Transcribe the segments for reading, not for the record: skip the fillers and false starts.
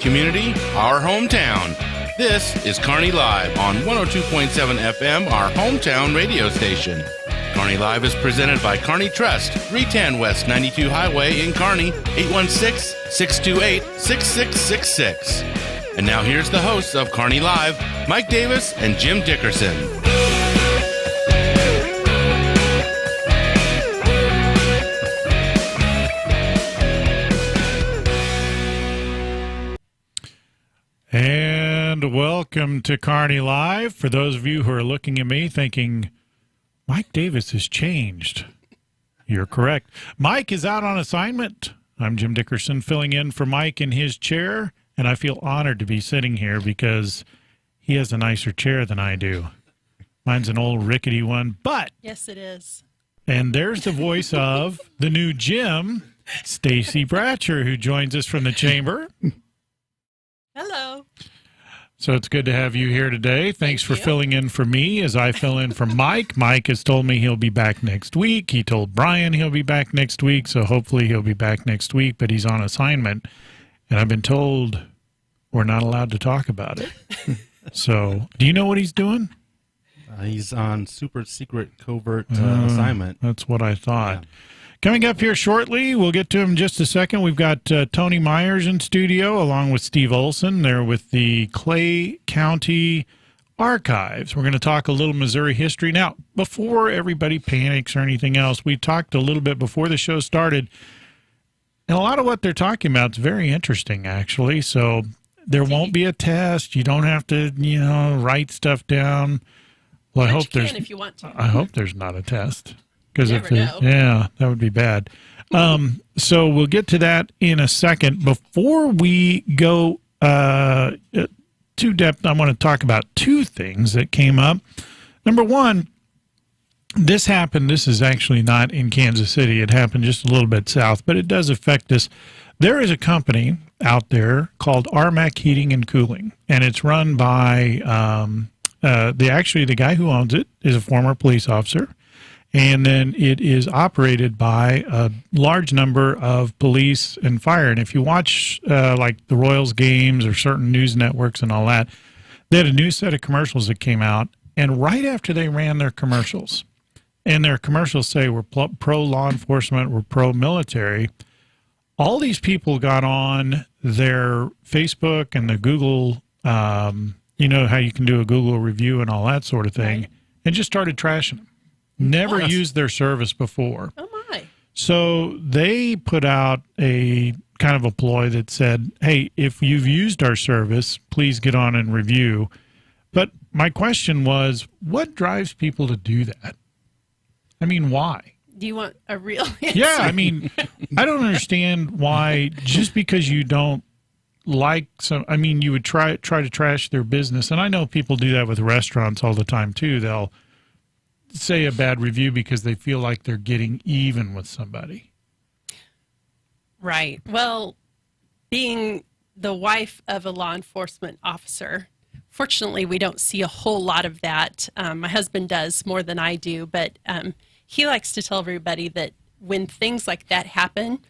community, our hometown. This is Kearney Live on 102.7 FM, our hometown radio station. Kearney Live is presented by Kearney Trust, 310 West 92 Highway in Kearney, 816-628-6666. And now here's the hosts of Kearney Live, Mike Davis and Jim Dickerson. And welcome to Kearney Live. For those of you who are looking at me thinking, Mike Davis has changed, you're correct. Mike is out on assignment. I'm Jim Dickerson, filling in for Mike in his chair, and I feel honored to be sitting here because he has a nicer chair than I do. Mine's an old rickety one, but... Yes, it is. And there's the voice of the new Jim, Stacie Bratcher, who joins us from the chamber. Hello. So it's good to have you here today. Thanks for filling in for me as I fill in for Mike. Mike has told me he'll be back next week. He told Brian he'll be back next week, so hopefully he'll be back next week, but he's on assignment. And I've been told we're not allowed to talk about it. So do you know what he's doing? He's on super secret covert assignment. That's what I thought. Yeah. Coming up here shortly, we'll get to him in just a second. We've got Tony Meyers in studio along with Steve Olson. They're with the Clay County Archives. We're going to talk a little Missouri history. Now, before everybody panics or anything else, we talked a little bit before the show started, and a lot of what they're talking about is very interesting, actually. So there won't be a test. You don't have to, write stuff down. Well, I hope there's. If you want to. I hope there's not a test. Because that would be bad. So we'll get to that in a second. Before we go too depth, I want to talk about two things that came up. Number one, this happened. This is actually not in Kansas City. It happened just a little bit south, but it does affect us. There is a company out there called RMAC Heating and Cooling, and it's run by the guy who owns it is a former police officer. And then it is operated by a large number of police and fire. And if you watch like the Royals games or certain news networks and all that, they had a new set of commercials that came out. And right after they ran their commercials, and their commercials say we're pro-law enforcement, we're pro-military, all these people got on their Facebook and the Google, you know how you can do a Google review and all that sort of thing, right, and just started trashing them. Never used their service before. Oh, my. So they put out a kind of a ploy that said, hey, if you've used our service, please get on and review. But my question was, what drives people to do that? I mean, why? Do you want a real answer? Yeah, I mean, I don't understand why just because you don't like some, I mean, you would try to trash their business. And I know people do that with restaurants all the time, too. They'll say a bad review because they feel like they're getting even with somebody. Right. Well, being the wife of a law enforcement officer, fortunately, we don't see a whole lot of that. My husband does more than I do, but he likes to tell everybody that when things like that happen,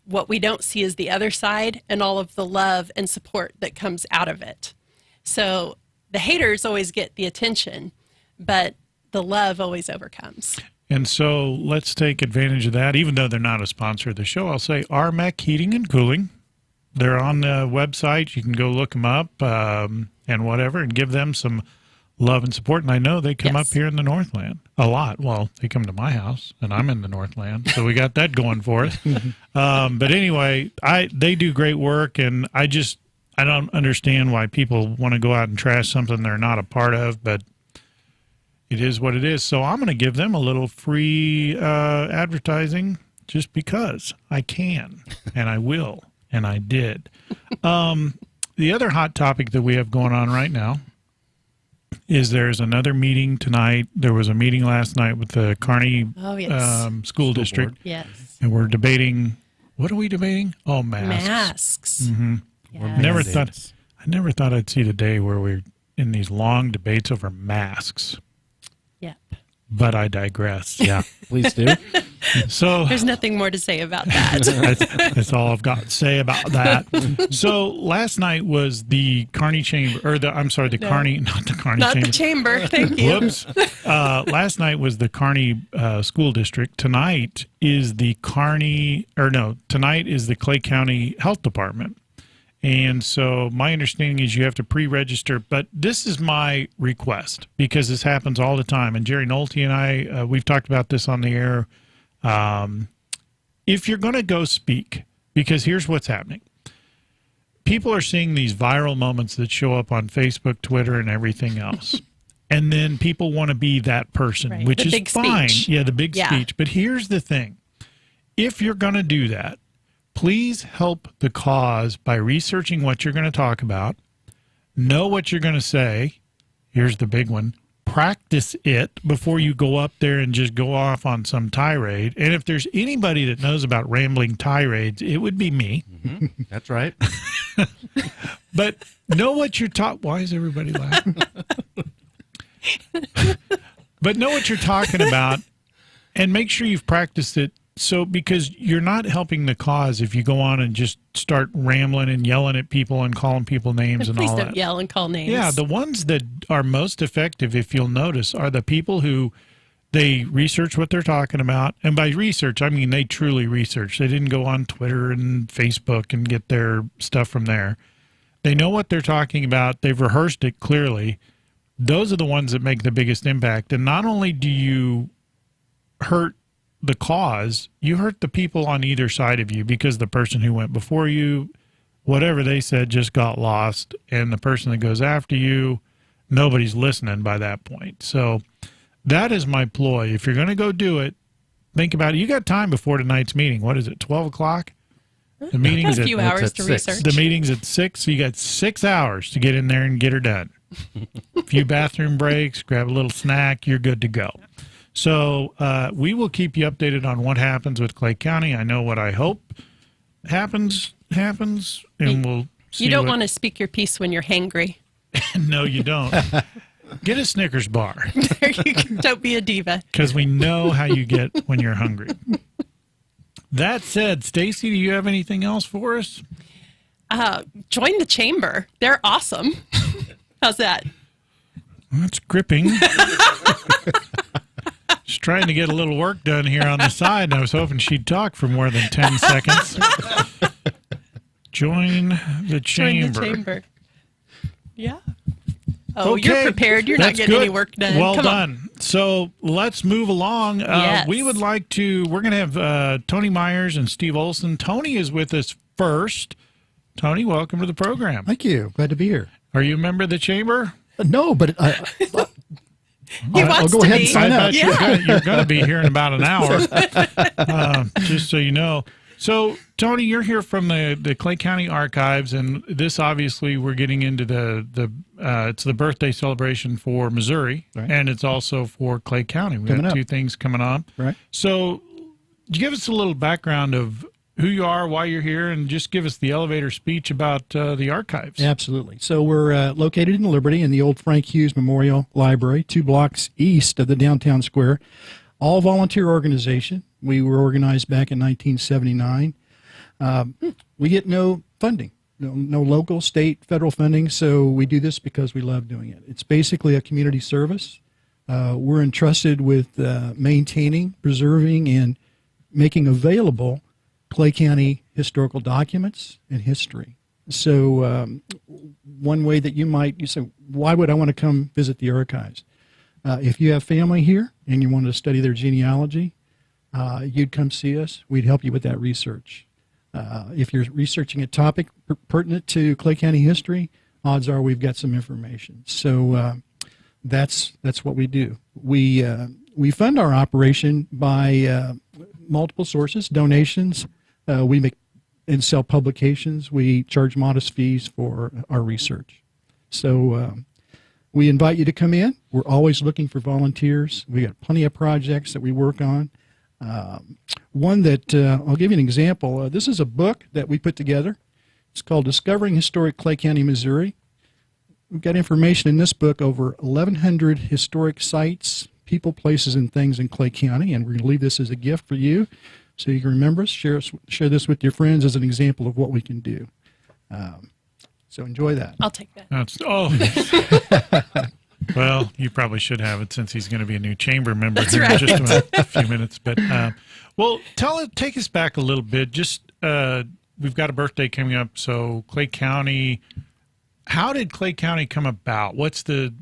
what we don't see is the other side and all of the love and support that comes out of it. So the haters always get the attention, but the love always overcomes. And so let's take advantage of that. Even though they're not a sponsor of the show, I'll say RMAC Heating and Cooling. They're on the website. You can go look them up and whatever and give them some love and support. And I know they come up here in the Northland a lot. Well, they come to my house, and I'm in the Northland, so we got that going for us. But anyway, they do great work, and I don't understand why people want to go out and trash something they're not a part of, but it is what it is. So I'm going to give them a little free advertising just because I can, and I will, and I did. The other hot topic that we have going on right now is there's another meeting tonight. There was a meeting last night with the Kearney school district. Yes. And we're debating, what are we debating? Oh, masks. Masks. Mm-hmm. Yes. I never thought I'd see the day where we're in these long debates over masks. Yep. but I digress. Yeah, please do. So There's nothing more to say about that. that's all I've got to say about that. So last night was the Kearney Chamber, or Kearney, not the Kearney Not Chamber. the chamber. Thank you. Whoops. Last night was the Kearney School District. Tonight is the Clay County Health Department. And so my understanding is you have to pre-register, but this is my request because this happens all the time. And Jerry Nolte and I, we've talked about this on the air. If you're going to go speak, because here's what's happening. People are seeing these viral moments that show up on Facebook, Twitter, and everything else. And then people want to be that person, Right. which The is big fine. speech. Yeah, the big Yeah. speech. But here's the thing. If you're going to do that, please help the cause by researching what you're going to talk about, know what you're going to say. Here's the big one. Practice it before you go up there and just go off on some tirade. And if there's anybody that knows about rambling tirades, it would be me. Mm-hmm. That's right. But know what you're talking. Why is everybody laughing? But know what you're talking about and make sure you've practiced it. So, because you're not helping the cause if you go on and just start rambling and yelling at people and calling people names and Please all don't that. yell and call names. Yeah, the ones that are most effective, if you'll notice, are the people who they research what they're talking about. And by research, I mean they truly research. They didn't go on Twitter and Facebook and get their stuff from there. They know what they're talking about. They've rehearsed it clearly. Those are the ones that make the biggest impact. And not only do you hurt the cause, you hurt the people on either side of you because the person who went before you, whatever they said just got lost, and the person that goes after you, nobody's listening by that point. So that is my ploy. If you're going to go do it, think about it. You got time before tonight's meeting. What is it, 12 o'clock? The meeting's a few at, hours to 6. research. the meeting's at 6, so you got 6 hours to get in there and get her done. A few bathroom breaks, grab a little snack, you're good to go. So we will keep you updated on what happens with Clay County. I know what I hope happens, and we'll see. You don't what... want to speak your piece when you're hangry. No, you don't. Get a Snickers bar. There you go. Don't be a diva. Because we know how you get when you're hungry. That said, Stacie, do you have anything else for us? Join the chamber. They're awesome. How's that? That's gripping. Just trying to get a little work done here on the side, and I was hoping she'd talk for more than 10 seconds. Join the chamber. Join the chamber. Yeah. Oh, Okay. you're prepared. You're not That's getting good. any work done. Well Come done. on. So let's move along. Yes. We're going to have Tony Meyers and Steve Olson. Tony is with us first. Tony, welcome to the program. Thank you. Glad to be here. Are you a member of the chamber? No, but He I'll wants go to ahead be. and sign up. You're going to be here in about an hour, just so you know. So, Tony, you're here from the Clay County Archives, and this obviously we're getting into it's the birthday celebration for Missouri, Right. and it's also for Clay County. We Coming have up. two things coming on. Right. So, give us a little background of who you are, why you're here, and just give us the elevator speech about the archives. Absolutely. So we're located in Liberty in the old Frank Hughes Memorial Library, 2 blocks east of the downtown square. All volunteer organization. We were organized back in 1979. We get no funding, no local, state, federal funding, so we do this because we love doing it. It's basically a community service. We're entrusted with maintaining, preserving, and making available Clay County historical documents and history. So one way that you say, why would I want to come visit the archives? If you have family here and you want to study their genealogy, you'd come see us. We'd help you with that research. If you're researching a topic pertinent to Clay County history, odds are we've got some information. So that's what we do. We fund our operation by multiple sources, donations. We make and sell publications. We charge modest fees for our research. So we invite you to come in. We're always looking for volunteers. We got plenty of projects that we work on. One that I'll give you an example. This is a book that we put together. It's called Discovering Historic Clay County, Missouri. We've got information in this book over 1,100 historic sites, people, places, and things in Clay County, and we're going to leave this as a gift for you so you can remember us. Share this with your friends as an example of what we can do. So enjoy that. I'll take that. Well, you probably should have it since he's going to be a new chamber member That's here right. in just about a few minutes. But well, take us back a little bit. Just we've got a birthday coming up, so Clay County. How did Clay County come about? What's the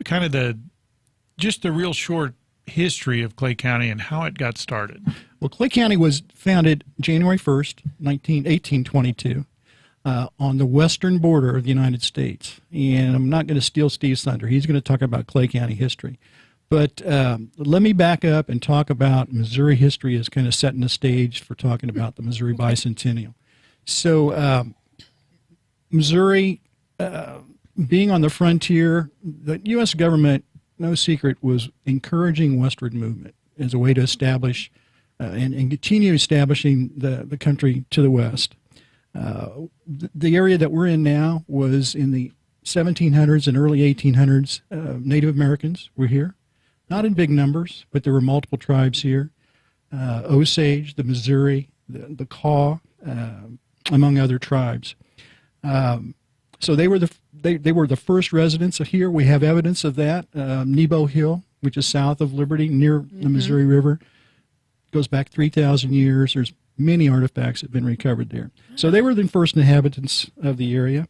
kind of the real short history of Clay County and how it got started? Well, Clay County was founded January 1st, 1822. On the western border of the United States. And I'm not going to steal Steve's thunder. He's going to talk about Clay County history. But let me back up and talk about Missouri history as kind of setting the stage for talking about the Missouri Bicentennial. So Missouri, being on the frontier, the U.S. government, no secret, was encouraging westward movement as a way to establish and continue establishing the country to the west. The area that we're in now was in the 1700s and early 1800s. Native Americans were here, not in big numbers, but there were multiple tribes here. Osage, the Missouri, the Kaw, among other tribes. So they were the first residents here. We have evidence of that. Nebo Hill, which is south of Liberty, near the Missouri River, goes back 3,000 years. There's many artifacts have been recovered there. So they were the first inhabitants of the area.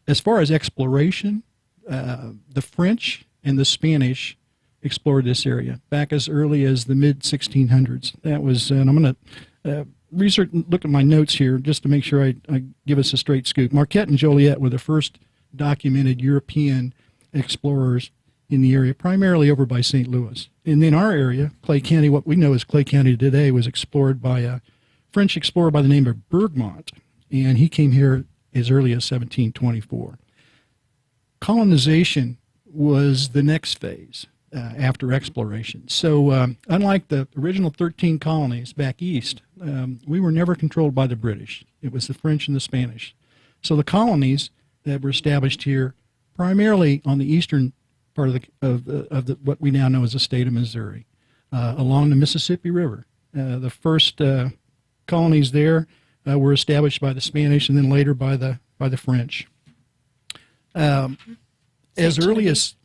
As far as exploration, the French and the Spanish explored this area back as early as the mid-1600s. That was, and I'm going to research, look at my notes here just to make sure I give us a straight scoop. Marquette and Joliet were the first documented European explorers in the area, primarily over by St. Louis. And then our area, Clay County, what we know as Clay County today, was explored by a French explorer by the name of Bergmont, and he came here as early as 1724. Colonization was the next phase after exploration. So unlike the original 13 colonies back east, we were never controlled by the British. It was the French and the Spanish. So the colonies that were established here, primarily on the eastern part of what we now know as the state of Missouri, along the Mississippi River. The first colonies there were established by the Spanish and then later by the French. As early as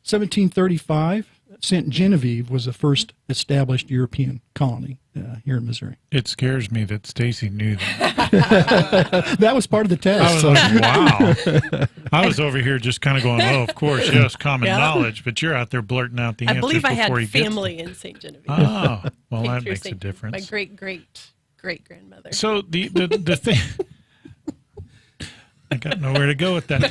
1735, St. Genevieve was the first established European colony here in Missouri. It scares me that Stacie knew that. That was part of the test. I was like, wow. I was over here just kind of going, oh, of course, yes, common knowledge, but you're out there blurting out the answers before you get I believe I had family in St. Genevieve. Oh, well, that makes a difference. My great-great-great-grandmother. So the thing... I got nowhere to go with that.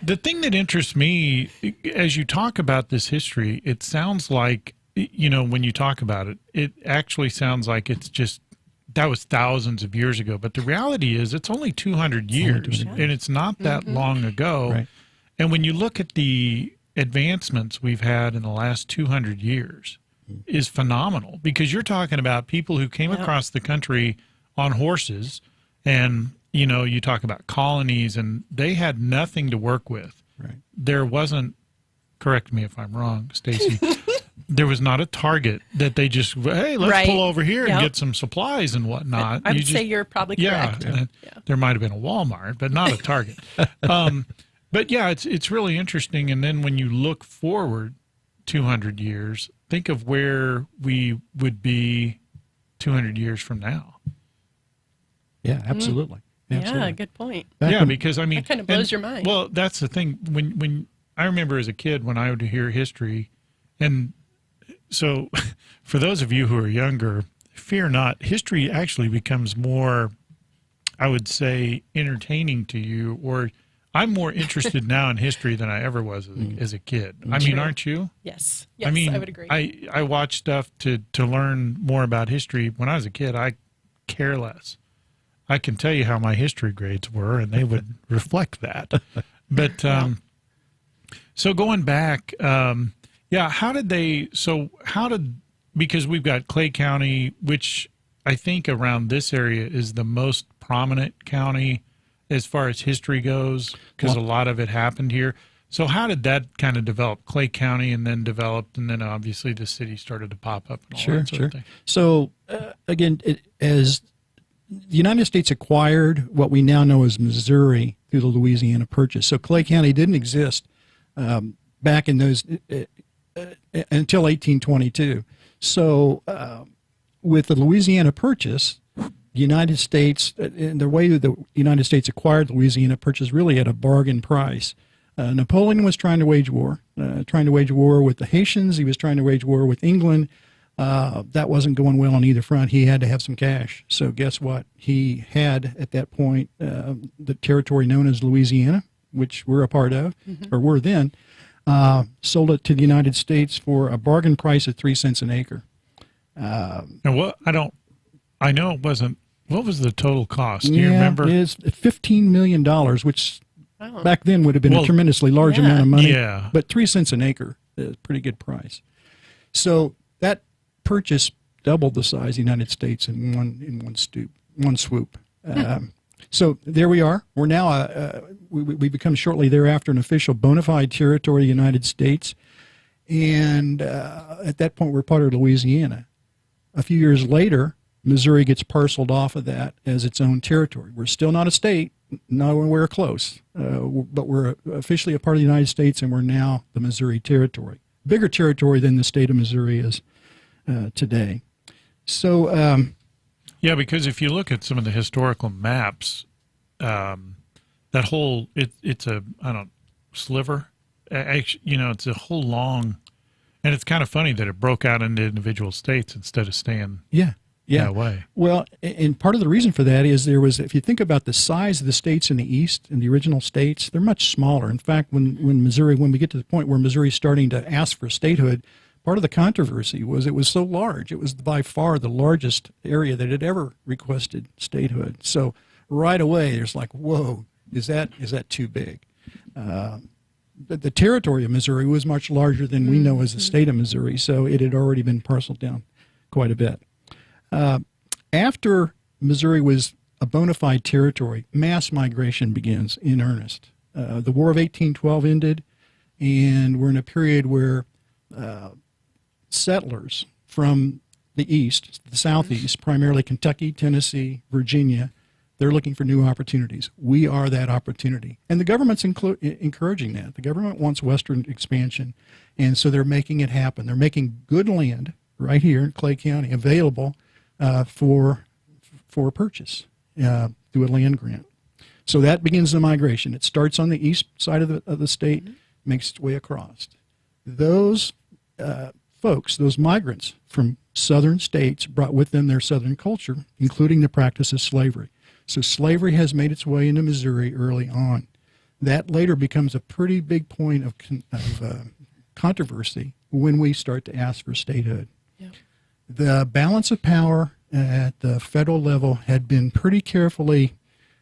The thing that interests me, as you talk about this history, it sounds like, when you talk about it, it actually sounds like it's just, that was thousands of years ago. But the reality is it's only 200 years, and it's not that long ago. Right. And when you look at the advancements we've had in the last 200 years, is phenomenal, because you're talking about people who came across the country on horses, and you talk about colonies, and they had nothing to work with. Right. There wasn't, correct me if I'm wrong, Stacie, there was not a Target that they just, hey, let's pull over here and get some supplies and whatnot. I would say you're probably correct. Yeah, there might have been a Walmart, but not a Target. But yeah, it's really interesting. And then when you look forward 200 years, think of where we would be 200 years from now. Yeah, absolutely. Absolutely. Yeah, good point. Because I mean, that kind of blows your mind. Well, that's the thing. When I remember as a kid, when I would hear history, and so for those of you who are younger, fear not, history actually becomes more, I would say, entertaining to you, or I'm more interested now in history than I ever was as a kid. I mean, aren't you? Yes, I mean, I would agree. I watch stuff to learn more about history. When I was a kid, I care less. I can tell you how my history grades were, and they would reflect that. But so going back, because we've got Clay County, which I think around this area is the most prominent county as far as history goes, because a lot of it happened here. So how did that kind of develop? Clay County and then developed, and then obviously the city started to pop up and all that sort of thing. So, again, as the United States acquired what we now know as Missouri through the Louisiana Purchase. So Clay County didn't exist back in those until 1822. So with the Louisiana Purchase, the United States, and the way that the United States acquired the Louisiana Purchase really at a bargain price. Napoleon was trying to wage war with the Haitians. He was trying to wage war with England. That wasn't going well on either front. He had to have some cash. So guess what? He had, at that point, the territory known as Louisiana, which we're a part of, or were then, sold it to the United States for a bargain price of 3 cents an acre. And I know it wasn't, what was the total cost? Do you remember? It's $15 million, which back then would have been a tremendously large amount of money. Yeah. But 3 cents an acre is a pretty good price. So that purchase doubled the size of the United States in one swoop. So there we are. We're now we become shortly thereafter an official bona fide territory of the United States, and at that point we're part of Louisiana. A few years later, Missouri gets parceled off of that as its own territory. We're still not a state, nowhere close, but we're officially a part of the United States, and we're now the Missouri Territory. Bigger territory than the state of Missouri is today. So, yeah, because if you look at some of the historical maps, that whole it's a sliver. Actually, it's a whole long, and it's kind of funny that it broke out into individual states instead of staying that way. Well, and part of the reason for that is if you think about the size of the states in the East, in the original states, they're much smaller. In fact, when we get to the point where Missouri's starting to ask for statehood, part of the controversy was it was so large. It was by far the largest area that had ever requested statehood. So right away, there's like, whoa, is that too big? The territory of Missouri was much larger than we know as the state of Missouri, so it had already been parceled down quite a bit. After Missouri was a bona fide territory, mass migration begins in earnest. The War of 1812 ended, and we're in a period where settlers from the east, the southeast, primarily Kentucky, Tennessee, Virginia, they're looking for new opportunities. We are that opportunity. And the government's encouraging that. The government wants western expansion, and so they're making it happen. They're making good land right here in Clay County available for purchase through a land grant. So that begins the migration. It starts on the east side of the state, makes its way across. Those folks, those migrants from southern states, brought with them their southern culture, including the practice of slavery. So slavery has made its way into Missouri early on. That later becomes a pretty big point of controversy when we start to ask for statehood. Yeah. The balance of power at the federal level had been pretty carefully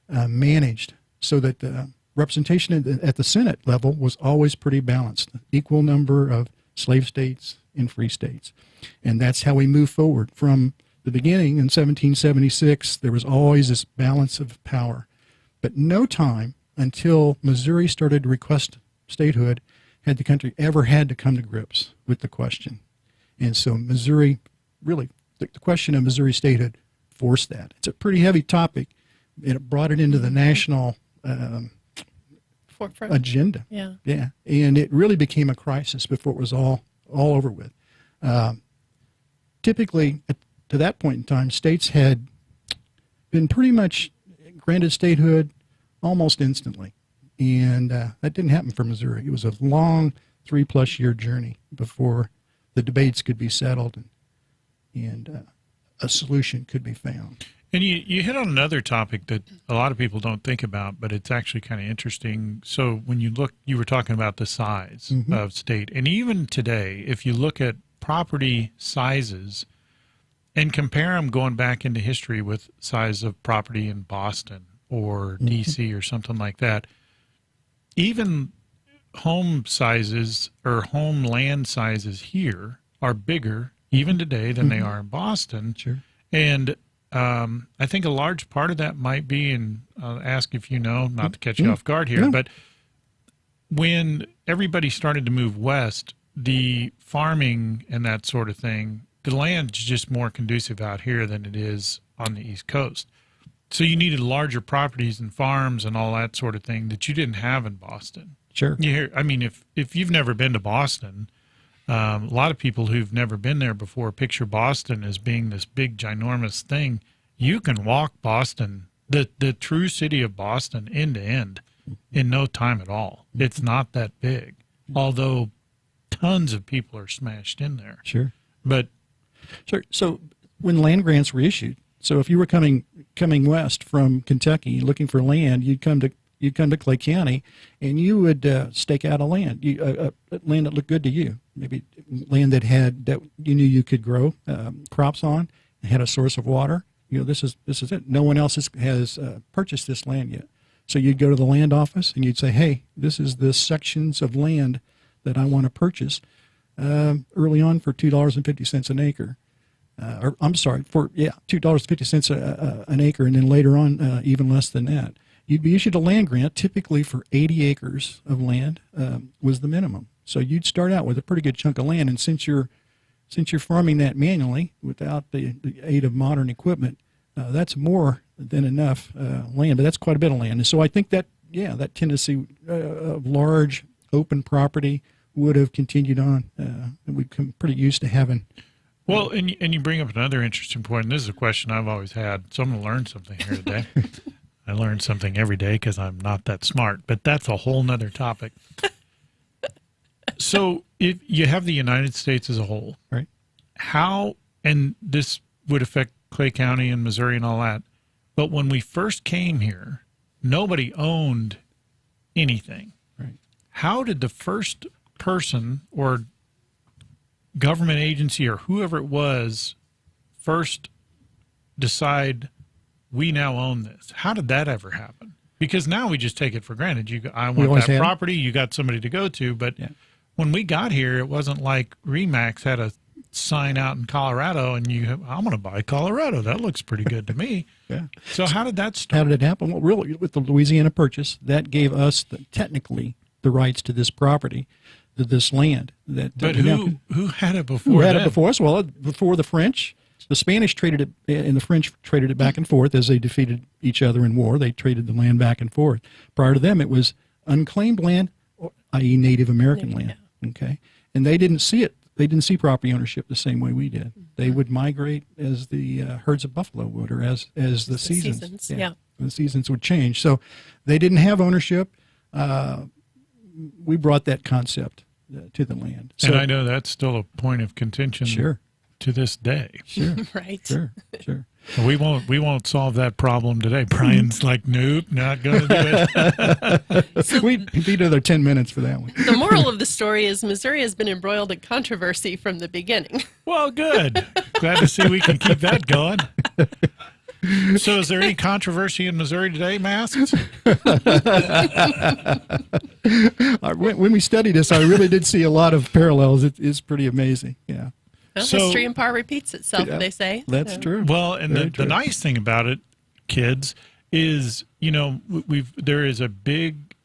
managed so that the representation at the Senate level was always pretty balanced, equal number of slave states and free states. And that's how we move forward. From the beginning in 1776, there was always this balance of power. But no time until Missouri started to request statehood had the country ever had to come to grips with the question. And so Missouri, really, the question of Missouri statehood forced that. It's a pretty heavy topic, and it brought it into the national forefront agenda. Yeah. And it really became a crisis before it was all over with. Typically, to that point in time, states had been pretty much granted statehood almost instantly. And that didn't happen for Missouri. It was a long 3+ year journey before the debates could be settled and a solution could be found. And you hit on another topic that a lot of people don't think about, but it's actually kind of interesting. So when you look, you were talking about the size of state. And even today, if you look at property sizes and compare them going back into history with size of property in Boston or D.C. or something like that, even home sizes or home land sizes here are bigger even today than they are in Boston. Sure. And I think a large part of that might be, and I'll ask if you know, not to catch you off guard here, but when everybody started to move west, the farming and that sort of thing, the land's just more conducive out here than it is on the East Coast. So you needed larger properties and farms and all that sort of thing that you didn't have in Boston. Sure. I mean, if you've never been to Boston, a lot of people who've never been there before picture Boston as being this big, ginormous thing. You can walk Boston, the true city of Boston, end to end in no time at all. It's not that big, although tons of people are smashed in there. Sure. But Sure. So when land grants were issued, so if you were coming west from Kentucky looking for land, you'd come to Clay County, and you would stake out a land, land that looked good to you, maybe land that you knew you could grow crops on, and had a source of water. This is it. No one else has purchased this land yet. So you'd go to the land office and you'd say, hey, this is the sections of land that I want to purchase early on for $2.50 an acre. Or I'm sorry, for $2.50 an acre, and then later on even less than that. You'd be issued a land grant, typically for 80 acres of land was the minimum. So you'd start out with a pretty good chunk of land, and since you're farming that manually without the aid of modern equipment, that's more than enough land, but that's quite a bit of land. And so I think that tendency of large open property would have continued on. We've come pretty used to having. Well, and you bring up another interesting point, and this is a question I've always had, so I'm going to learn something here today. I learn something every day because I'm not that smart, but that's a whole nother topic. So if you have the United States as a whole, right? How, and this would affect Clay County and Missouri and all that, but when we first came here, nobody owned anything. Right. How did the first person or government agency or whoever it was first decide we now own this? How did that ever happen? Because now we just take it for granted. I want that property. You got somebody to go to. But when we got here, it wasn't like Remax had a sign out in Colorado and I'm going to buy Colorado. That looks pretty good to me. Yeah. So how did that start? How did it happen? Well, really, with the Louisiana Purchase, that gave us technically the rights to this property, to this land. But who had it before? Who had it before us? Well, before the French. The Spanish traded it, and the French traded it back and forth as they defeated each other in war. They traded the land back and forth. Prior to them, it was unclaimed land, i.e. Native American land. Okay, and they didn't see it. They didn't see property ownership the same way we did. They would migrate as the herds of buffalo would, or as the seasons. The seasons would change. So they didn't have ownership. We brought that concept to the land. So, and I know that's still a point of contention. Sure. To this day. Sure. Right. Sure. We won't solve that problem today. Brian's like, nope, not going to do it. We need another 10 minutes for that one. The moral of the story is Missouri has been embroiled in controversy from the beginning. Well, good. Glad to see we can keep that going. So is there any controversy in Missouri today, masks? When we studied this, I really did see a lot of parallels. It's pretty amazing. Yeah. Well, So- history and power repeats itself, they say. That's So- true. Well, and Very the true. nice thing about it, kids, is, there is a big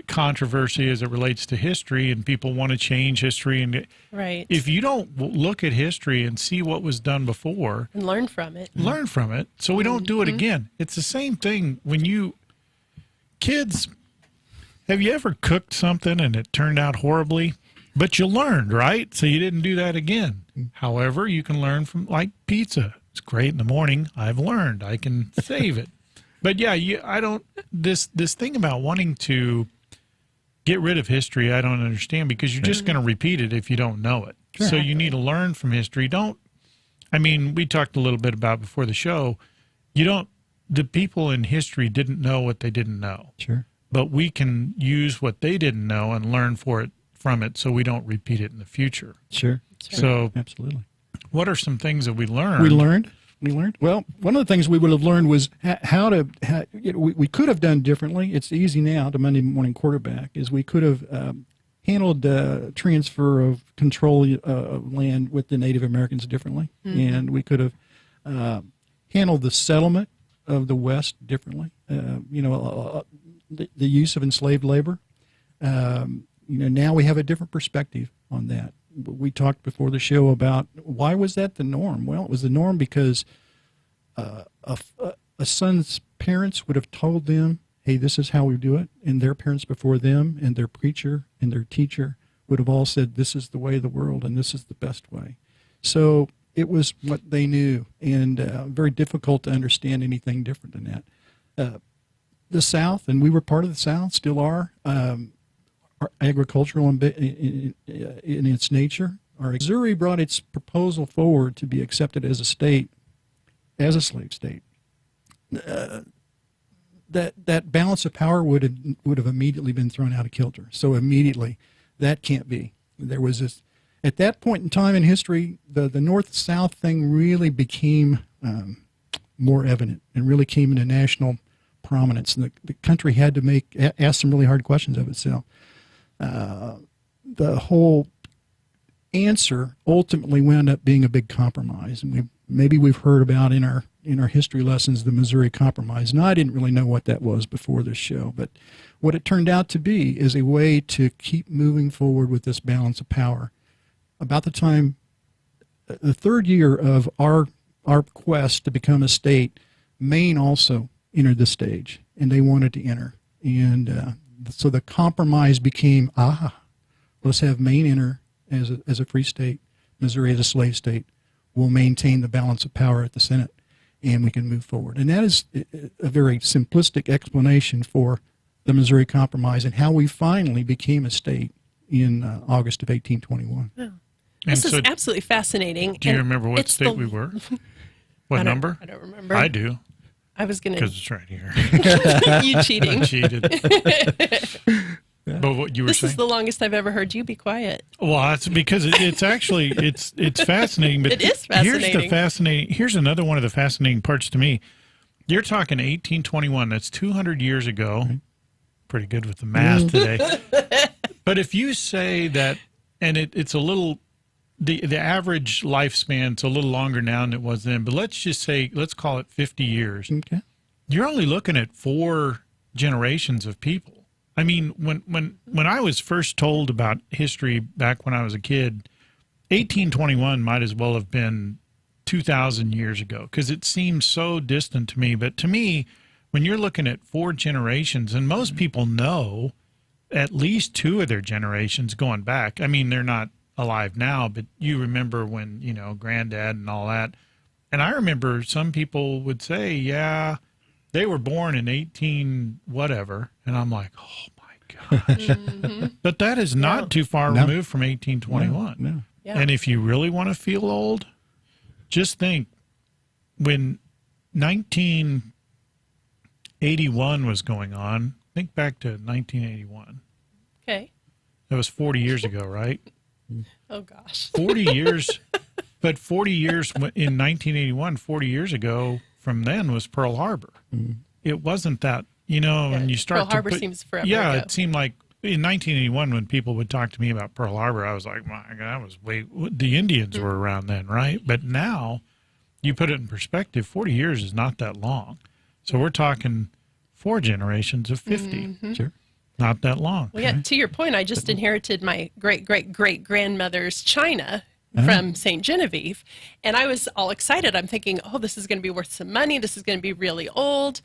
controversy as it relates to history, and people want to change history. And Right. if you don't look at history and see what was done before, And learn from it. learn from it so we don't do it again. It's the same thing when kids, have you ever cooked something and it turned out horribly? But you learned, right? So you didn't do that again. However, you can learn from, like, pizza. It's great in the morning. I've learned. I can save it. But yeah, this thing about wanting to get rid of history, I don't understand, because you're just going to repeat it if you don't know it. Sure. So you need to learn from history. We talked a little bit about before the show, the people in history didn't know what they didn't know. Sure. But we can use what they didn't know and learn from it so we don't repeat it in the future. Sure. So Absolutely. what are some things that we learned? We learned. Well, one of the things we would have learned was we could have done differently. It's easy now to Monday morning quarterback, is we could have handled transfer of control of land with the Native Americans differently. And we could have handled the settlement of the West differently. The use of enslaved labor. Now we have a different perspective on that. We talked before the show about why was that the norm? Well, it was the norm because a son's parents would have told them, hey, this is how we do it, and their parents before them and their preacher and their teacher would have all said, this is the way of the world and this is the best way. So it was what they knew, and very difficult to understand anything different than that. The South, and we were part of the South, still are agricultural in its nature. Missouri brought its proposal forward to be accepted as a state, as a slave state. That balance of power would have immediately been thrown out of kilter. So immediately, that can't be. There was this, at that point in time in history, the North-South thing really became more evident and really came into national prominence. And the country had to ask some really hard questions of itself. The whole answer ultimately wound up being a big compromise, and we've heard about in our history lessons the Missouri Compromise. And I didn't really know what that was before this show, but what it turned out to be is a way to keep moving forward with this balance of power. About the time, the third year of our quest to become a state, Maine also entered the stage, and they wanted to enter, and so the compromise became, let's have Maine enter as a free state, Missouri as a slave state. We'll maintain the balance of power at the Senate, and we can move forward. And that is a very simplistic explanation for the Missouri Compromise and how we finally became a state in August of 1821. Oh. This is absolutely fascinating. Do you remember what state we were? What number? I don't remember. I do. I was going to. Because it's right here. You cheating. I cheated. But what you were this saying? is the longest I've ever heard you be quiet. Well, that's because it's actually it's fascinating. But it is fascinating. Here's another one of the fascinating parts to me. You're talking 1821. That's 200 years ago. Pretty good with the math today. But if you say that, and it's a little, the average lifespan's a little longer now than it was then. But let's call it 50 years. Okay. You're only looking at 4 generations of people. I mean, when I was first told about history back when I was a kid, 1821 might as well have been 2,000 years ago because it seems so distant to me. But to me, when you're looking at 4 generations, and most people know at least 2 of their generations going back. I mean, they're not alive now, but you remember when, granddad and all that. And I remember some people would say, yeah, they were born in 18 whatever, and I'm like, oh my gosh. Mm-hmm. But that is not too far removed from 1821. No. Yeah. And if you really want to feel old, just think when 1981 was going on, think back to 1981. Okay. That was 40 years ago, right? Oh, gosh. 40 years. But 40 years in 1981, 40 years ago from then was Pearl Harbor. Mm-hmm. It wasn't that, when you start Pearl Harbor seems forever ago. it seemed like in 1981 when people would talk to me about Pearl Harbor, I was like, my God, that was the Indians were around then, right? But now you put it in perspective, 40 years is not that long. So we're talking 4 generations of 50. Mm-hmm. Sure. Not that long. Well, yeah, to your point, I just inherited my great-great-great-grandmother's china from St. Genevieve, and I was all excited. I'm thinking, oh, this is going to be worth some money. This is going to be really old.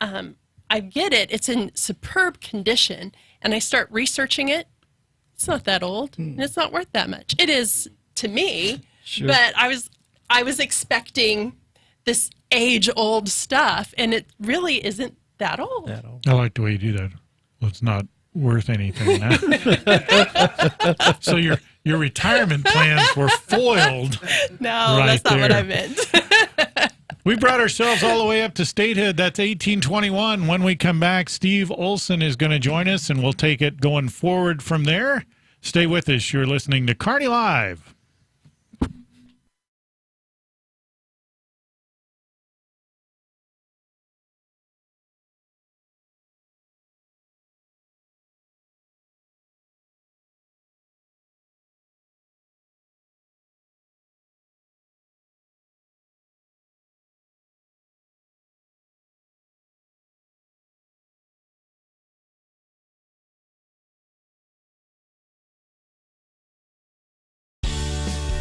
I get it. It's in superb condition, and I start researching it. It's not that old, and it's not worth that much. It is to me, Sure. but I was expecting this age-old stuff, and it really isn't that old. I like the way you do that. Well, it's not worth anything now. So your retirement plans were foiled. No, right that's not what there. I meant. We brought ourselves all the way up to statehood. That's 1821. When we come back, Steve Olson is going to join us, and we'll take it going forward from there. Stay with us. You're listening to Kearney Live.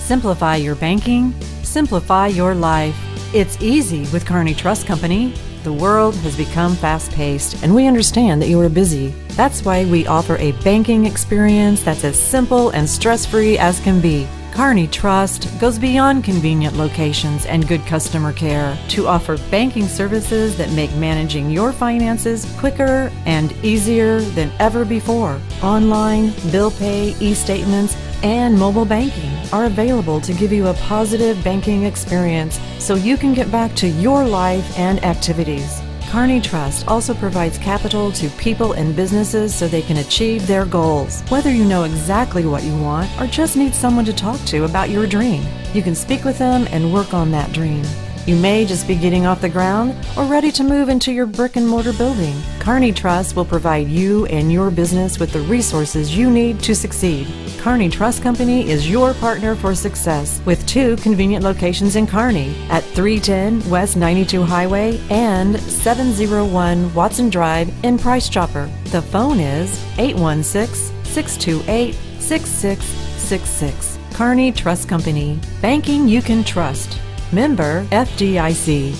Simplify your banking, simplify your life. It's easy with Kearney Trust Company. The world has become fast-paced, and we understand that you are busy. That's why we offer a banking experience that's as simple and stress-free as can be. Kearney Trust goes beyond convenient locations and good customer care to offer banking services that make managing your finances quicker and easier than ever before. Online, bill pay, e-statements, and mobile banking are available to give you a positive banking experience so you can get back to your life and activities. Kearney Trust also provides capital to people and businesses so they can achieve their goals. Whether you know exactly what you want or just need someone to talk to about your dream, you can speak with them and work on that dream. You may just be getting off the ground or ready to move into your brick and mortar building. Kearney Trust will provide you and your business with the resources you need to succeed. Kearney Trust Company is your partner for success with 2 convenient locations in Kearney at 310 West 92 Highway and 701 Watson Drive in Price Chopper. The phone is 816-628-6666. Kearney Trust Company. Banking you can trust. Member FDIC.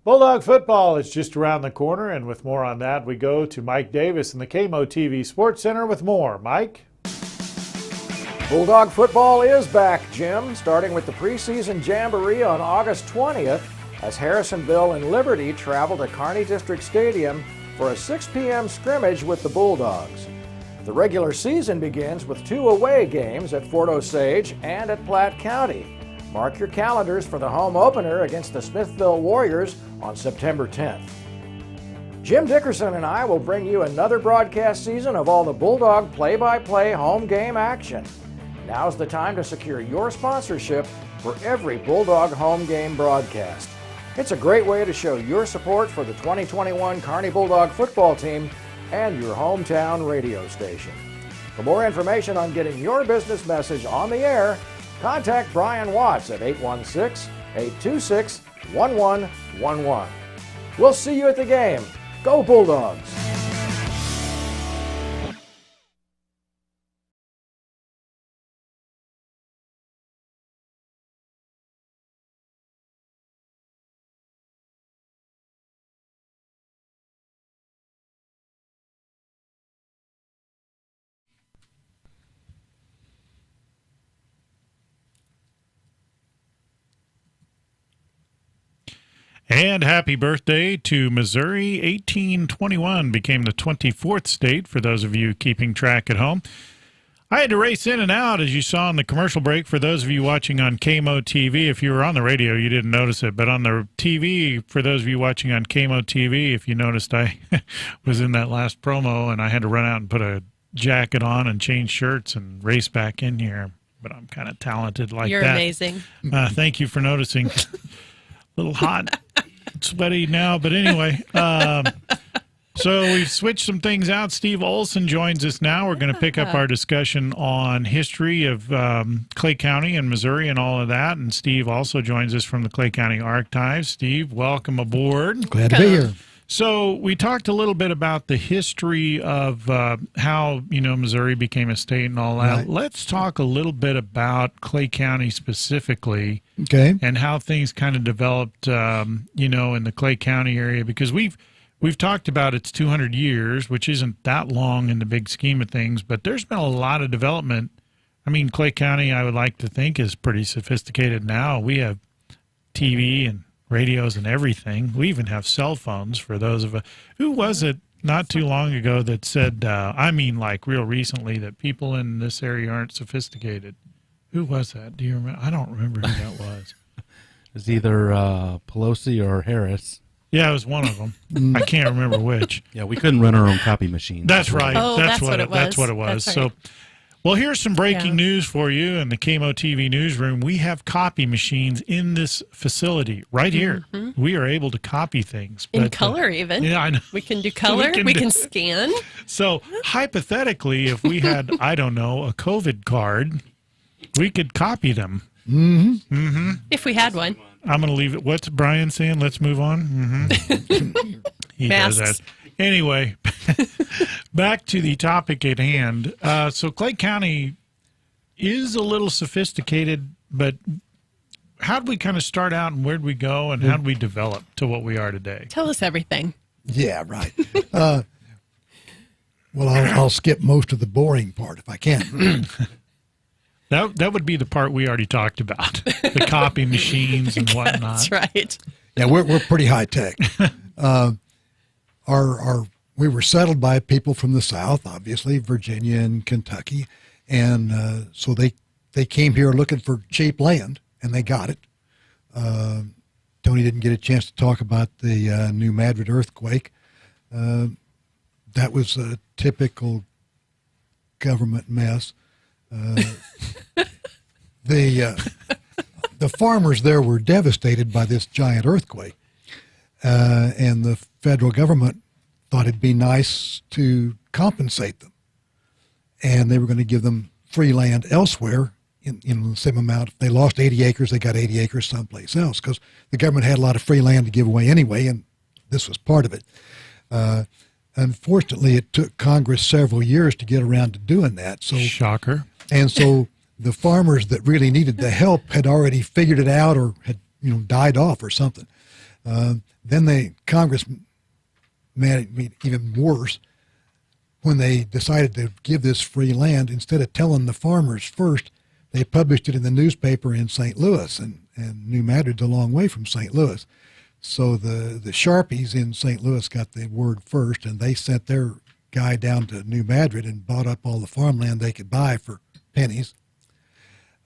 Bulldog Football is just around the corner, and with more on that, we go to Mike Davis in the KMO-TV Sports Center with more. Mike? Bulldog Football is back, Jim, starting with the preseason jamboree on August 20th as Harrisonville and Liberty travel to Kearney District Stadium for a 6 p.m. scrimmage with the Bulldogs. The regular season begins with 2 away games at Fort Osage and at Platte County. Mark your calendars for the home opener against the Smithville Warriors on September 10th. Jim Dickerson and I will bring you another broadcast season of all the Bulldog play-by-play home game action. Now's the time to secure your sponsorship for every Bulldog home game broadcast. It's a great way to show your support for the 2021 Kearney Bulldog football team and your hometown radio station. For more information on getting your business message on the air, contact Brian Watts at 816-826-1111. We'll see you at the game. Go Bulldogs! And happy birthday to Missouri. 1821 became the 24th state, for those of you keeping track at home. I had to race in and out, as you saw in the commercial break. For those of you watching on KMO-TV, if you were on the radio, you didn't notice it. But on the TV, for those of you watching on KMO-TV, if you noticed, I was in that last promo, and I had to run out and put a jacket on and change shirts and race back in here. But I'm kind of talented like You're that. You're amazing. Thank you for noticing. A little hot. Sweaty now, but anyway. So we've switched some things out. Steve Olson joins us now. We're going to pick up our discussion on history of Clay County and Missouri and all of that. And Steve also joins us from the Clay County Archives. Steve, welcome aboard. Glad to be here. So we talked a little bit about the history of how, Missouri became a state and all that. Right. Let's talk a little bit about Clay County specifically. Okay. And how things kind of developed, in the Clay County area, because we've talked about its 200 years, which isn't that long in the big scheme of things, but there's been a lot of development. I mean, Clay County, I would like to think, is pretty sophisticated now. We have TV and radios and everything. We even have cell phones for those of us. Who was it not too long ago that said, like real recently, that people in this area aren't sophisticated? Who was that? Do you remember? I don't remember who that was. It was either Pelosi or Harris. Yeah, it was one of them. I can't remember which. Yeah, we couldn't run our own copy machine. That's right. Oh, that's what it was. That's what it was. That's right. So, well, here's some breaking news for you in the KMO-TV newsroom. We have copy machines in this facility right here. Mm-hmm. We are able to copy things. In color, even. Yeah, I know. We can do color. We can scan. So, hypothetically, if we had, I don't know, a COVID card, we could copy them. Mm-hmm. Mm-hmm. If we had one. I'm going to leave it. What's Brian saying? Let's move on. Mm-hmm. He Masks. does that. Anyway, Back to the topic at hand. So Clay County is a little sophisticated, but how did we kind of start out and where did we go and how did we develop to what we are today? Tell us everything. Yeah, right. Well, I'll skip most of the boring part if I can. That would be the part we already talked about, the copy machines and whatnot. That's right. Yeah, we're pretty high tech. We were settled by people from the South, obviously, Virginia and Kentucky, and so they came here looking for cheap land, and they got it. Tony didn't get a chance to talk about the new Madrid earthquake. That was a typical government mess. The farmers there were devastated by this giant earthquake, and the federal government thought it'd be nice to compensate them, and they were going to give them free land elsewhere in the same amount. If they lost 80 acres, they got 80 acres someplace else, because the government had a lot of free land to give away anyway, and this was part of it. Unfortunately, it took Congress several years to get around to doing that. So, shocker. And so the farmers that really needed the help had already figured it out or had died off or something. Then Congress made it even worse when they decided to give this free land. Instead of telling the farmers first, they published it in the newspaper in St. Louis, and New Madrid's a long way from St. Louis. So the Sharpies in St. Louis got the word first, and they sent their guy down to New Madrid and bought up all the farmland they could buy for pennies.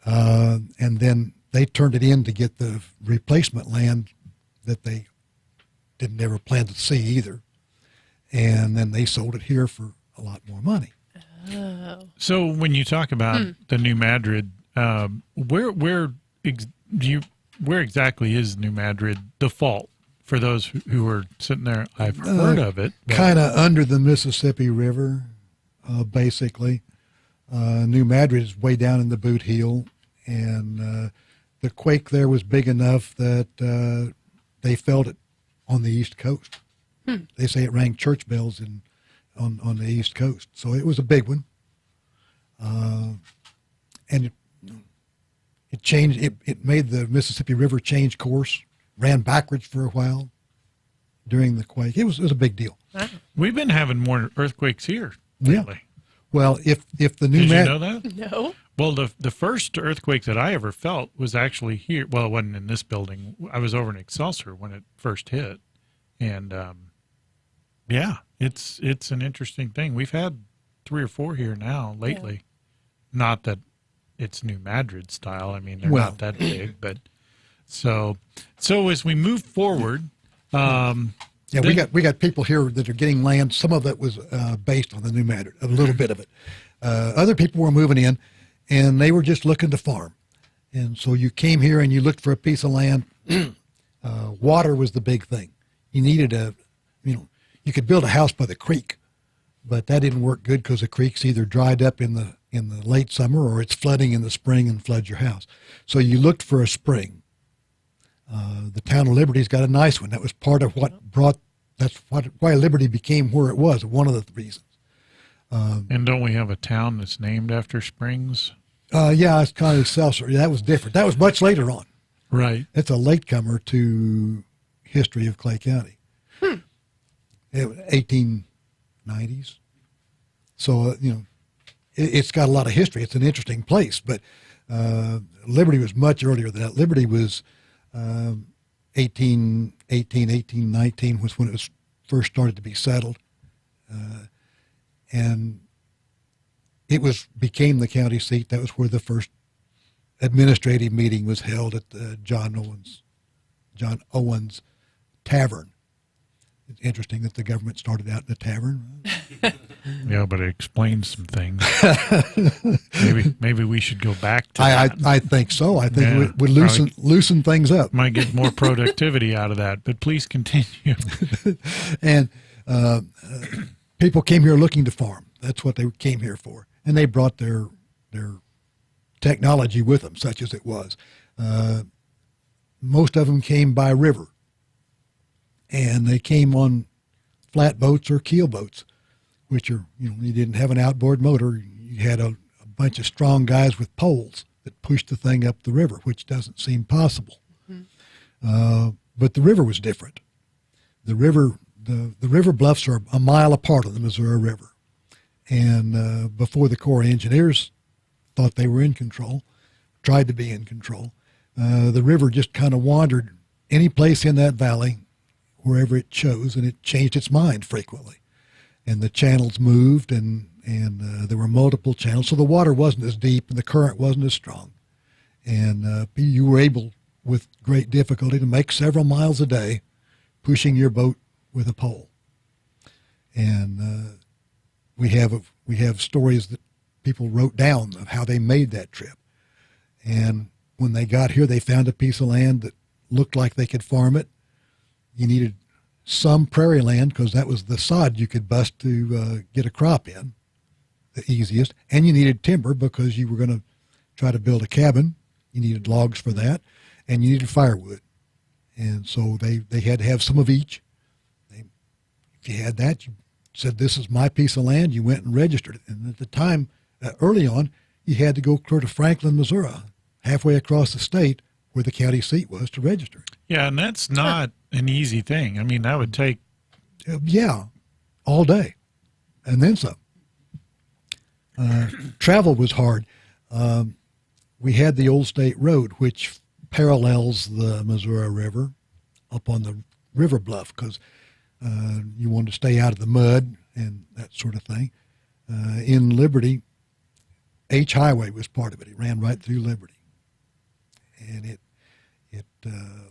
And then they turned it in to get the replacement land that they didn't ever plan to see either. And then they sold it here for a lot more money. Oh. So when you talk about the New Madrid, where exactly is New Madrid default for those who are sitting there? I've heard of it. Kind of under the Mississippi River, basically. New Madrid is way down in the Boot Heel, and the quake there was big enough that they felt it on the East Coast. They say it rang church bells on the East Coast. So it was a big one. And it changed. It made the Mississippi River change course, ran backwards for a while during the quake. It was a big deal. We've been having more earthquakes here lately. Yeah. Well, if the new Did you know that? No. Well, the first earthquake that I ever felt was actually here. Well, it wasn't in this building. I was over in Excelsior when it first hit, and yeah, it's an interesting thing. We've had 3 or 4 here now lately. Yeah. Not that it's New Madrid style. I mean, they're not that big, but so as we move forward, yeah, we got people here that are getting land. Some of it was based on the New Madrid, a little bit of it. Other people were moving in, and they were just looking to farm. And so you came here and you looked for a piece of land. Water was the big thing. You needed you could build a house by the creek, but that didn't work good because the creek's either dried up in the late summer or it's flooding in the spring and floods your house. So you looked for a spring. The town of Liberty's got a nice one. That was part of what brought. Why Liberty became where it was. One of the reasons. And don't we have a town that's named after springs? Yeah, it's kind of Excelsior. Yeah, that was different. That was much later on. Right. It's a latecomer to history of Clay County. 1890s. So it's got a lot of history. It's an interesting place, but Liberty was much earlier than that. Liberty was 1819 was when it was first started to be settled, and it became the county seat. That was where the first administrative meeting was held at the John Owens Tavern. It's interesting that the government started out in a tavern. Yeah, but it explains some things. maybe we should go back to that. that. I think so. I think we loosen things up. Might get more productivity out of that, but please continue. And people came here looking to farm. That's what they came here for. And they brought their technology with them, such as it was. Most of them came by river. And they came on flat boats or keel boats, which are, you didn't have an outboard motor. You had a bunch of strong guys with poles that pushed the thing up the river, which doesn't seem possible. But the river was different. The river bluffs are a mile apart on the Missouri River. And before the Corps of Engineers thought they were in control, tried to be in control, the river just kind of wandered any place in that valley, wherever it chose, and it changed its mind frequently. And the channels moved, and there were multiple channels, so the water wasn't as deep and the current wasn't as strong. And you were able, with great difficulty, to make several miles a day pushing your boat with a pole. And we have stories that people wrote down of how they made that trip. And when they got here, they found a piece of land that looked like they could farm it. You needed some prairie land because that was the sod you could bust to get a crop in, the easiest. And you needed timber because you were going to try to build a cabin. You needed logs for that, and you needed firewood. And so they had to have some of each. If you had that, you said, this is my piece of land. You went and registered it. And at the time, early on, you had to go clear to Franklin, Missouri, halfway across the state where the county seat was, to register it. Yeah, and that's not an easy thing. I mean, that would take... all day, and then some. Travel was hard. We had the Old State Road, which parallels the Missouri River up on the river bluff because you wanted to stay out of the mud and that sort of thing. In Liberty, H Highway was part of it. It ran right through Liberty. And it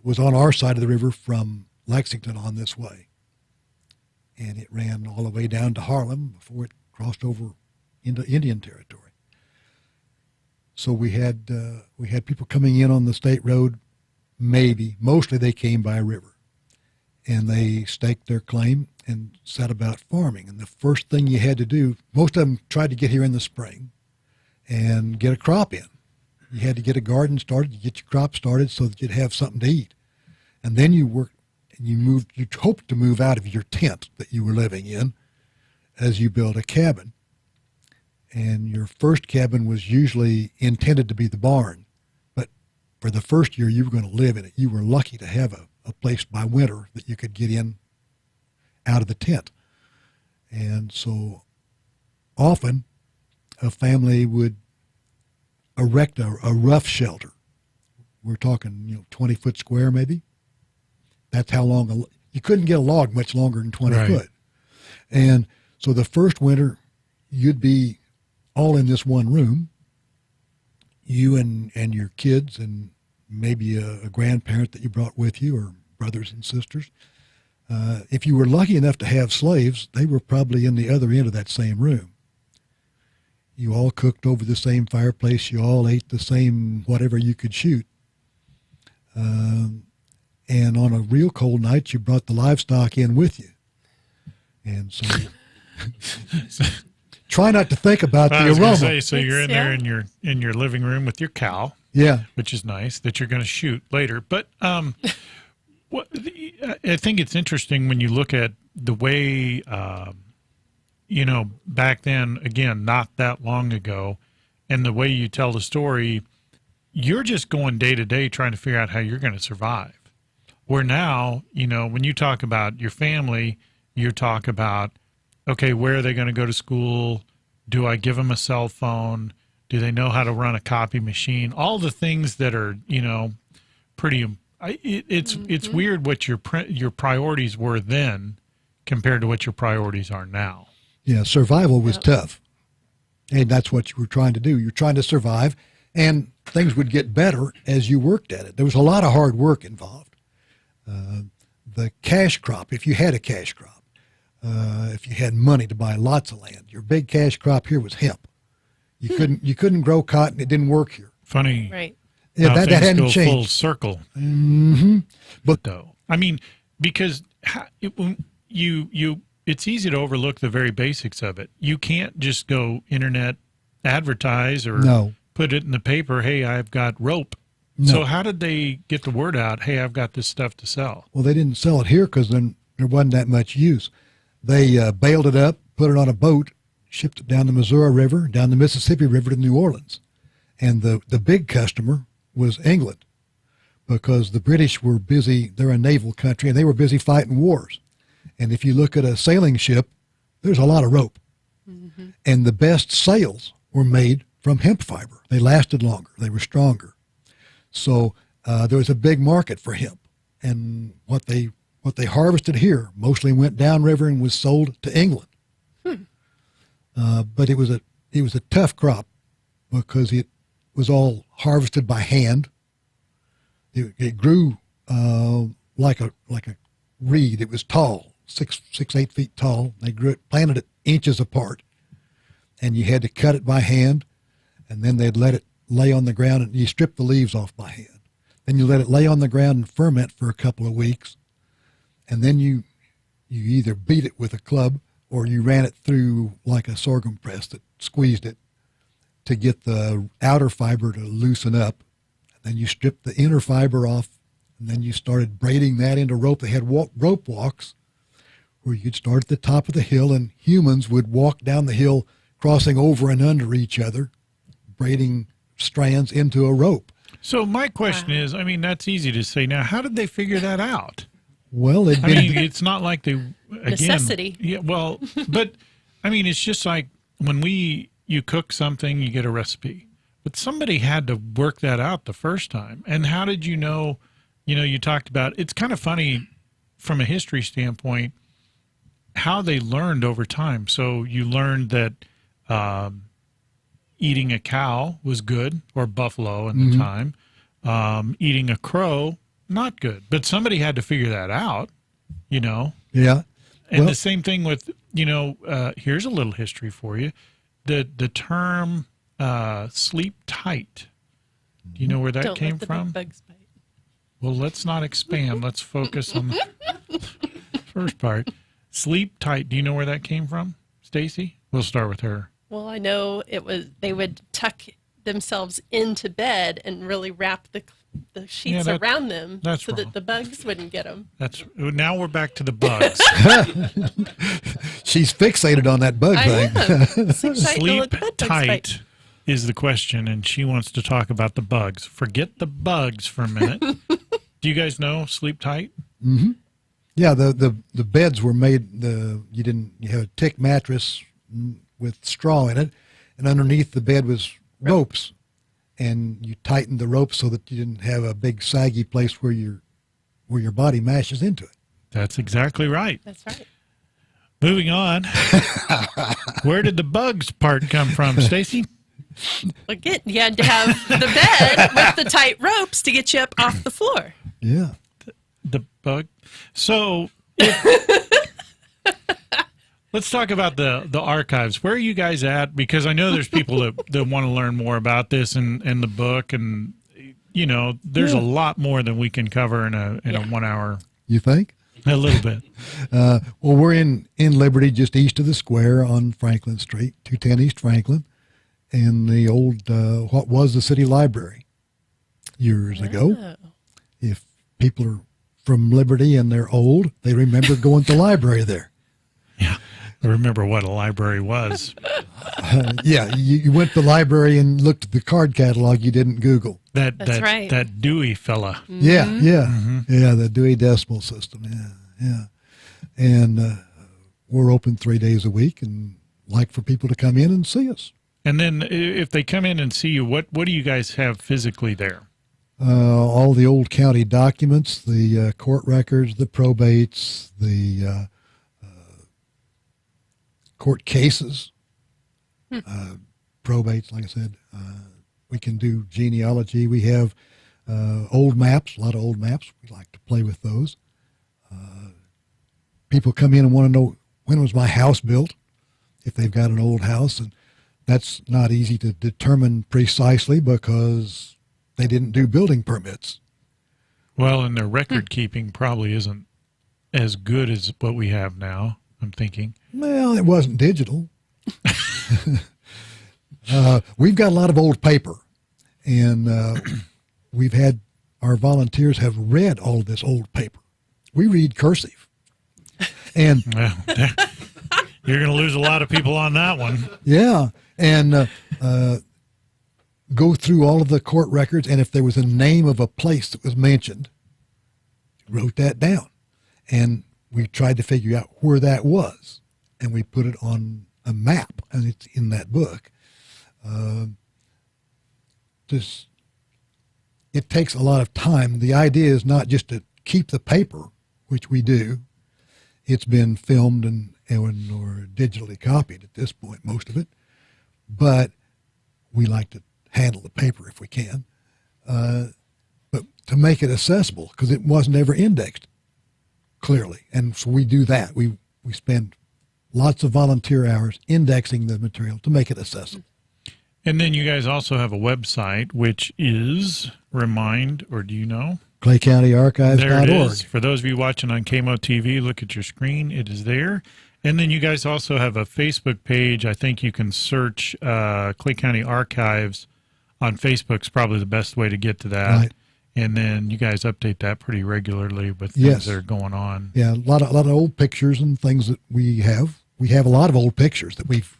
was on our side of the river from Lexington on this way. And it ran all the way down to Harlem before it crossed over into Indian Territory. So we had people coming in on the state road. Mostly they came by river, and they staked their claim and set about farming. And the first thing you had to do, most of them tried to get here in the spring and get a crop in. You had to get a garden started, you get your crop started so that you'd have something to eat. And then you worked and you'd hope to move out of your tent that you were living in as you built a cabin. And your first cabin was usually intended to be the barn. But for the first year you were going to live in it, you were lucky to have a place by winter that you could get in out of the tent. And so often a family would erect a rough shelter. We're talking, 20-foot square maybe. That's how long you couldn't get a log much longer than 20 foot. And so the first winter, you'd be all in this one room, you and your kids and maybe a grandparent that you brought with you or brothers and sisters. If you were lucky enough to have slaves, they were probably in the other end of that same room. You all cooked over the same fireplace. You all ate the same whatever you could shoot. And on a real cold night, you brought the livestock in with you. And so try not to think about the aroma. So you're in there in your living room with your cow. Yeah. Which is nice that you're going to shoot later. But I think it's interesting when you look at the way, back then, again, not that long ago, and the way you tell the story, you're just going day to day trying to figure out how you're going to survive. Where now, when you talk about your family, you talk about, okay, where are they going to go to school? Do I give them a cell phone? Do they know how to run a copy machine? All the things that are, pretty. It's weird what your priorities were then compared to what your priorities are now. Yeah, survival was tough, and that's what you were trying to do. You're trying to survive, and things would get better as you worked at it. There was a lot of hard work involved. The cash crop, if you had a cash crop, if you had money to buy lots of land, your big cash crop here was hemp. You couldn't grow cotton; it didn't work here. Funny, right? Yeah, that hadn't changed. Full circle. Mm-hmm. But though, I mean, because it's easy to overlook the very basics of it. You can't just go internet advertise or put it in the paper. Hey, I've got rope. No. So how did they get the word out? Hey, I've got this stuff to sell. Well, they didn't sell it here because then there wasn't that much use. They baled it up, put it on a boat, shipped it down the Missouri River, down the Mississippi River to New Orleans. And the big customer was England, because the British were busy, they're a naval country, and they were busy fighting wars. And if you look at a sailing ship, there's a lot of rope. Mm-hmm. And the best sails were made from hemp fiber. They lasted longer. They were stronger. So there was a big market for hemp. And what they harvested here mostly went downriver and was sold to England. But it was a tough crop because it was all harvested by hand. It grew like a reed. It was tall, 8 feet tall. They planted it inches apart, and you had to cut it by hand, and then they'd let it lay on the ground, and you strip the leaves off by hand. Then you let it lay on the ground and ferment for a couple of weeks, and then you either beat it with a club or you ran it through like a sorghum press that squeezed it to get the outer fiber to loosen up. And then you stripped the inner fiber off, and then you started braiding that into rope. They had rope walks where you'd start at the top of the hill, and humans would walk down the hill, crossing over and under each other, braiding strands into a rope. So my question is, I mean, that's easy to say. Now, how did they figure that out? Well, it's not like they, again, necessity. Yeah, well, but I mean, it's just like when you cook something, you get a recipe, but somebody had to work that out the first time. And how did you know? You talked about, it's kind of funny from a history standpoint how they learned over time. So you learned that eating a cow was good, or buffalo in the time. Eating a crow, not good. But somebody had to figure that out, Yeah. And the same thing with, here's a little history for you. The term sleep tight. Do you know where that came from? Bugs bite. Well, let's not expand. Let's focus on the first part. Sleep tight. Do you know where that came from, Stacie? We'll start with her. Well, I know they would tuck themselves into bed and really wrap the sheets around them so that the bugs wouldn't get them. Now we're back to the bugs. She's fixated on that bug thing. Sleep tight is the question, and she wants to talk about the bugs. Forget the bugs for a minute. Do you guys know sleep tight? Mm-hmm. Yeah, the beds were made. You have a thick mattress with straw in it, and underneath the bed was ropes, and you tightened the ropes so that you didn't have a big saggy place where your body mashes into it. That's exactly right. That's right. Moving on. Where did the bugs part come from, Stacie? Again, you had to have the bed with the tight ropes to get you up off the floor. Yeah. The bug. So let's talk about the archives. Where are you guys at? Because I know there's people that want to learn more about this and the book, and there's a lot more than we can cover in a 1 hour. You think? A little bit. Well, we're in Liberty, just east of the square on Franklin Street, 210 East Franklin, in the old what was the city library years ago. If people are from Liberty and they're old, they remember going to the library there. Yeah. I remember what a library was. Yeah, you went to the library and looked at the card catalog. You didn't Google. That's right. That Dewey fella. Mm-hmm. Yeah, the Dewey Decimal System. Yeah. And we're open 3 days a week, and like for people to come in and see us. And then if they come in and see you, what do you guys have physically there? All the old county documents, the court records, the probates, the court cases, probates, like I said. We can do genealogy. We have old maps, a lot of old maps. We like to play with those. People come in and want to know, when was my house built, if they've got an old house. And that's not easy to determine precisely because they didn't do building permits. Well, and their record keeping probably isn't as good as what we have now, I'm thinking. Well, it wasn't digital. We've got a lot of old paper, and we've had our volunteers have read all of this old paper. We read cursive. And You're going to lose a lot of people on that one. Yeah, and go through all of the court records, and if there was a name of a place that was mentioned, wrote that down. And we tried to figure out where that was, and we put it on a map, and it's in that book. It takes a lot of time. The idea is not just to keep the paper, which we do. It's been filmed and or digitally copied at this point, most of it. But we like to handle the paper if we can. But to make it accessible, because it wasn't ever indexed clearly. And so we do that. We spend lots of volunteer hours indexing the material to make it accessible. And then you guys also have a website, which is, do you know? ClayCountyArchives.org. There it is. For those of you watching on KMO-TV, look at your screen. It is there. And then you guys also have a Facebook page. I think you can search Clay County Archives on Facebook is probably the best way to get to that. Right. And then you guys update that pretty regularly with things that are going on. Yeah, a lot of old pictures and things that we have. We have a lot of old pictures that we've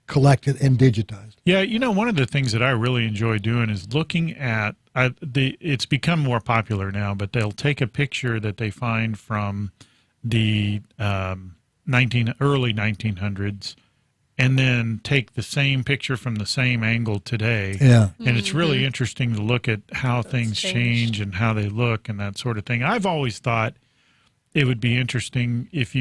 collected and digitized. Yeah, one of the things that I really enjoy doing is looking at it's become more popular now, but they'll take a picture that they find from the early 1900s and then take the same picture from the same angle today. Yeah. And it's really interesting to look at how things change and how they look and that sort of thing. I've always thought it would be interesting if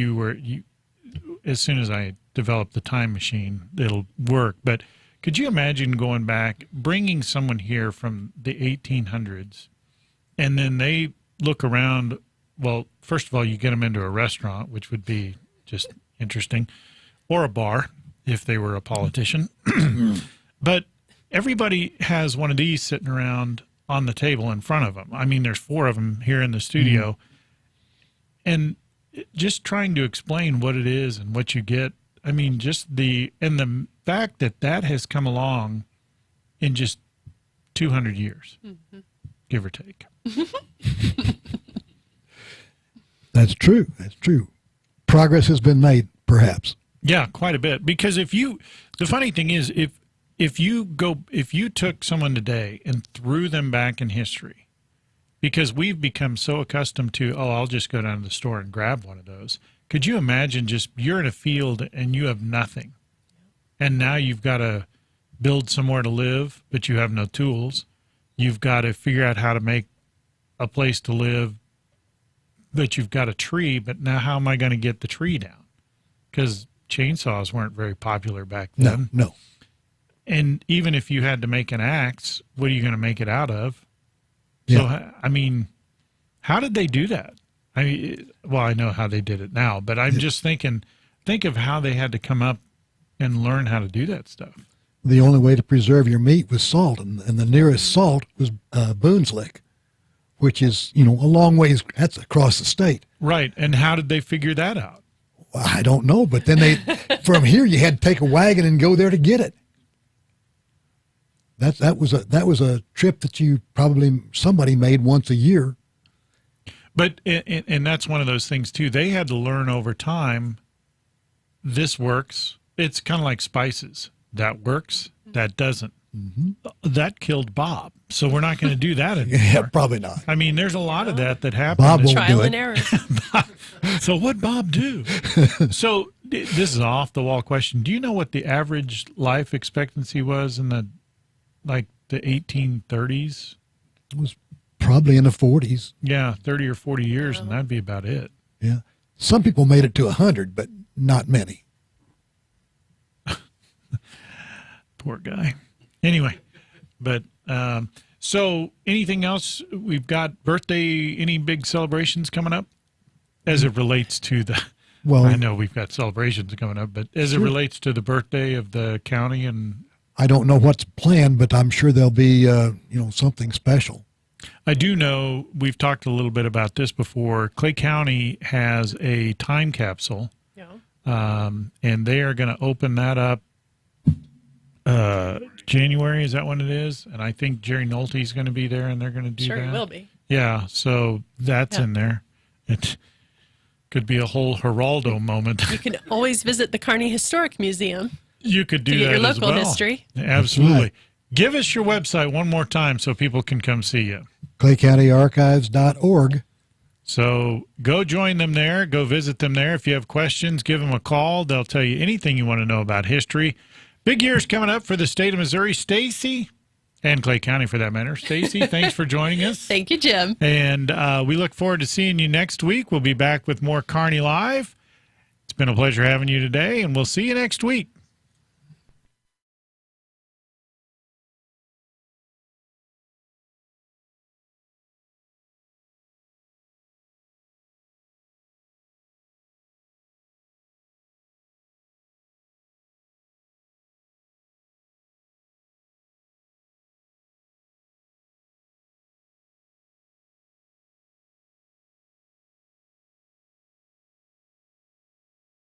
as soon as I develop the time machine, it'll work. But could you imagine going back, bringing someone here from the 1800s, and then they look around? Well, first of all, you get them into a restaurant, which would be just interesting, or a bar if they were a politician. But everybody has one of these sitting around on the table in front of them. I mean, there's 4 of them here in the studio. And just trying to explain what it is and what you get. I mean, the fact that has come along in just 200 years, give or take. That's true. That's true. Progress has been made, perhaps. Yeah, quite a bit. Because the funny thing is, if you took someone today and threw them back in history, because we've become so accustomed to, I'll just go down to the store and grab one of those. Could you imagine you're in a field and you have nothing, and now you've got to build somewhere to live, but you have no tools. You've got to figure out how to make a place to live, but you've got a tree, but now how am I going to get the tree down? Because chainsaws weren't very popular back then. No. And even if you had to make an axe, what are you going to make it out of? Yeah. So, I mean, how did they do that? I know how they did it now, but I'm just think of how they had to come up and learn how to do that stuff. The only way to preserve your meat was salt, and the nearest salt was Boone's Lick, which is, a long ways, that's across the state. Right, and how did they figure that out? Well, I don't know, but then from here you had to take a wagon and go there to get it. That was a trip that somebody made once a year. But and that's one of those things too. They had to learn over time. This works. It's kind of like spices. That works. That doesn't. Mm-hmm. That killed Bob. So we're not going to do that anymore. Yeah, probably not. I mean, there's a lot of that happened. Bob won't trial do it. and error. So what'd Bob do? So this is an off the wall question. Do you know what the average life expectancy was in the 1830s? It was probably in the 40s. Yeah, 30 or 40 years, and that'd be about it. Yeah. Some people made it to 100, but not many. Poor guy. Anyway, but so anything else? We've got any big celebrations coming up as it relates to the, well, I know we've got celebrations coming up, but as it relates to the birthday of the county, and I don't know what's planned, but I'm sure there'll be, something special. I do know we've talked a little bit about this before. Clay County has a time capsule, and they are going to open that up January. Is that when it is? And I think Jerry Nolte's going to be there, and they're going to do that. Sure, he will be. Yeah, so that's in there. Could be a whole Geraldo moment. You can always visit the Kearney Historic Museum. You could do to get that your as local well. history. Absolutely. Right. Give us your website one more time so people can come see you. ClayCountyArchives.org. So go join them there. Go visit them there. If you have questions, give them a call. They'll tell you anything you want to know about history. Big years coming up for the state of Missouri. Stacie, and Clay County for that matter. Stacie, thanks for joining us. Thank you, Jim. And we look forward to seeing you next week. We'll be back with more Kearney Live. It's been a pleasure having you today, and we'll see you next week.